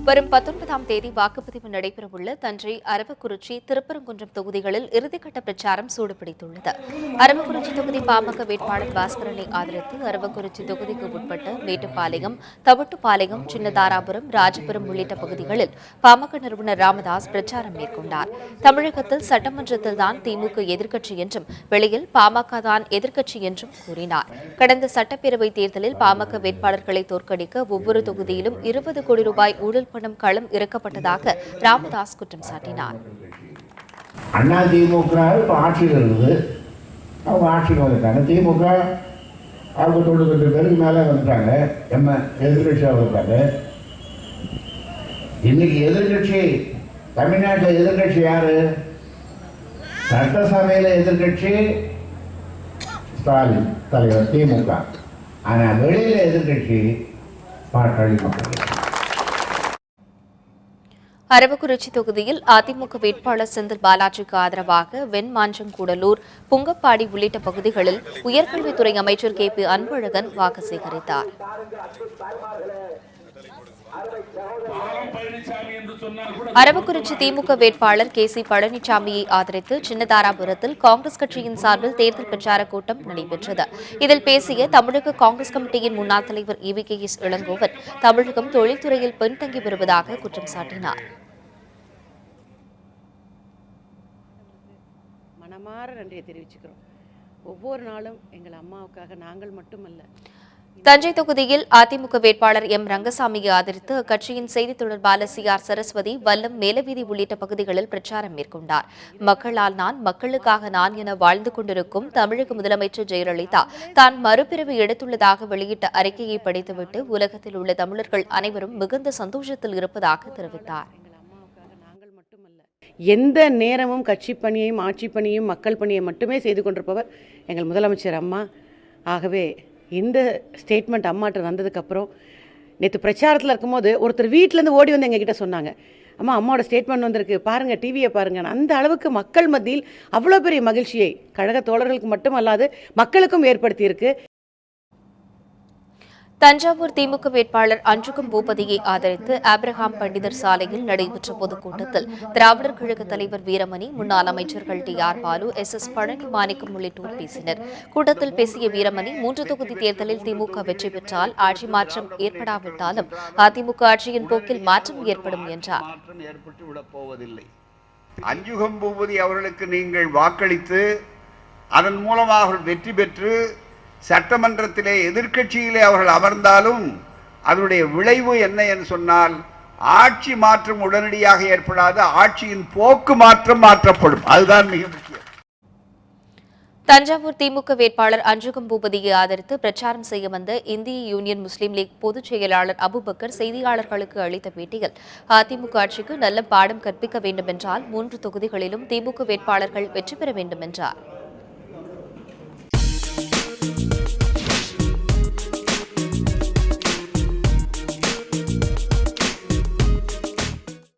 வரும் 19ஆம் தேதி வாக்குப்பதிவு நடைபெறவுள்ள தஞ்சை, அரவக்குறிச்சி, திருப்பரங்குன்றம் தொகுதிகளில் இறுதிக்கட்ட பிரச்சாரம் சூடுபிடித்துள்ளது. அரவக்குறிச்சி தொகுதி பாமக வேட்பாளர் பாஸ்கரனை ஆதரித்து அரவக்குறிச்சி தொகுதிக்கு உட்பட்ட மேட்டுப்பாளையம், தவிட்டுப்பாளையம், சின்னதாராபுரம், ராஜபுரம் உள்ளிட்ட பகுதிகளில் பாமக நிறுவனர் ராமதாஸ் பிரச்சாரம் மேற்கொண்டார். தமிழகத்தில் சட்டமன்றத்தில்தான் திமுக எதிர்க்கட்சி என்றும் வெளியில் பாமக தான் எதிர்க்கட்சி என்றும் கூறினார். கடந்த சட்டப்பேரவைத் தேர்தலில் பாமக வேட்பாளர்களை தோற்கடிக்க ஒவ்வொரு தொகுதியிலும் 20 கோடி ரூபாய் ஊழல் பணம் களம் இறக்கப்பட்டதாக ராமதாஸ் குற்றம் சாட்டினார். அண்ணா திமுக ஆட்சியில் இருந்தது, அவங்க ஆட்சிக்கு வந்துட்டாங்க. திமுக அவங்க 92 பேருக்கு மேலே வந்துட்டாங்க, எதிர்கட்சியாக வந்துட்டாங்க. இன்னைக்கு எதிர்கட்சி தமிழ்நாட்டில் எதிர்கட்சி யாரு? சட்டசபையில் எதிர்கட்சி ஸ்டாலின் தலைவர் திமுக. ஆனால் வெளியில் எதிர்கட்சி பாட்டாளி மக்கள். அரவக்குறிச்சி தொகுதியில் அதிமுக வேட்பாளர் செந்தில் பாலாஜிக்கு ஆதரவாக வெண்மாஞ்சங்கூடலூர், புங்கப்பாடி உள்ளிட்ட பகுதிகளில் உயர்கல்வித்துறை அமைச்சர் KP அன்பழகன் வாக்கு சேகரித்தார். அரவக்குறிச்சி திமுக வேட்பாளர் KC பழனிசாமியை ஆதரித்து சின்னதாராபுரத்தில் காங்கிரஸ் கட்சியின் சார்பில் தேர்தல் பிரச்சார கூட்டம் நடைபெற்றது. இதில் பேசிய தமிழக காங்கிரஸ் கமிட்டியின் முன்னாள் தலைவர் EVKS இளங்கோவன் தமிழகம் தொழில்துறையில் பின்தங்கி வருவதாக குற்றம் சாட்டினார். மனமாற நன்றியை தெரிவிச்சுக்கிறோம். ஒவ்வொரு நாளும் எங்கள் அம்மாவுக்காக நாங்கள் மட்டுமல்ல. தஞ்சை தொகுதியில் அதிமுக வேட்பாளர் M ரங்கசாமியை ஆதரித்து அக்கட்சியின் செய்தித் தொடர்பாளர் CR சரஸ்வதி, வல்லம், மேலவீதி உள்ளிட்ட பகுதிகளில் பிரச்சாரம் மேற்கொண்டார். மக்களால் நான், மக்களுக்காக நான் என வாழ்ந்து கொண்டிருக்கும் தமிழக முதலமைச்சர் ஜெயலலிதா தான் மறுபிறவி எடுத்துள்ளதாக வெளியிட்ட அறிக்கையை படித்துவிட்டு உலகத்தில் உள்ள தமிழர்கள் அனைவரும் மிகுந்த சந்தோஷத்தில் இருப்பதாக தெரிவித்தார். எந்த நேரமும் கட்சி பணியையும் ஆட்சி பணியும் மக்கள் பணியை மட்டுமே செய்து கொண்டிருப்பவர் எங்கள் முதலமைச்சர் அம்மா. ஆகவே இந்த ஸ்டேட்மெண்ட் அம்மாட்ட வந்ததுக்கப்புறம் நேற்று பிரச்சாரத்தில் இருக்கும்போது ஒருத்தர் வீட்டிலேருந்து ஓடி வந்து எங்ககிட்ட சொன்னாங்க, அம்மாவோட ஸ்டேட்மெண்ட் வந்திருக்கு பாருங்கள், டிவியை பாருங்கள். அந்த அளவுக்கு மக்கள் மத்தியில் அவ்வளோ பெரிய மகிழ்ச்சியை கழக தோழர்களுக்கு மட்டுமல்லாது மக்களுக்கும் ஏற்படுத்தியிருக்கு. தஞ்சாவூர் திமுக வேட்பாளர் அஞ்சுகம் பூபதியை ஆதரித்து ஆப்ரஹாம் பண்டிதர் சாலையில் நடைபெற்ற பொதுக்கூட்டத்தில் திராவிடர் கழக தலைவர் வீரமணி, முன்னாள் அமைச்சர்கள் TR பாலு, SS பழனி மாணிக்கம் உள்ளிட்டோர் பேசினர். கூட்டத்தில் பேசிய வீரமணி, 3 தொகுதி தேர்தலில் திமுக வெற்றி பெற்றால் ஆட்சி மாற்றம் ஏற்படாவிட்டாலும் அதிமுக ஆட்சியின் போக்கில் மாற்றம் ஏற்படும் என்றார். அஞ்சுகம் பூபதி அவர்களுக்கு நீங்கள் வாக்களித்து அதன் மூலமாக வெற்றி பெற்று சட்டமன்றத்திலே எதிர்க்கட்சியிலே அவர்கள் அமர்ந்தாலும் அதனுடைய விளைவு என்ன என்று சொன்னால் ஆட்சி மாற்றம் உடனடியாக ஏற்படாது, ஆட்சியின் போக்கு மாற்றப்படும். அதுதான் மிக முக்கியம். தஞ்சாவூர் திமுக வேட்பாளர் அஞ்சுகம் பூபதியை ஆதரித்து பிரச்சாரம் செய்ய வந்த இந்திய யூனியன் முஸ்லீம் லீக் பொதுச் செயலாளர் அபுபக்கர் செய்தியாளர்களுக்கு அளித்த பேட்டியில் அதிமுக ஆட்சிக்கு நல்ல பாடம் கற்பிக்க வேண்டுமென்றால் 3 தொகுதிகளிலும் திமுக வேட்பாளர்கள் வெற்றி பெற வேண்டும் என்றார்.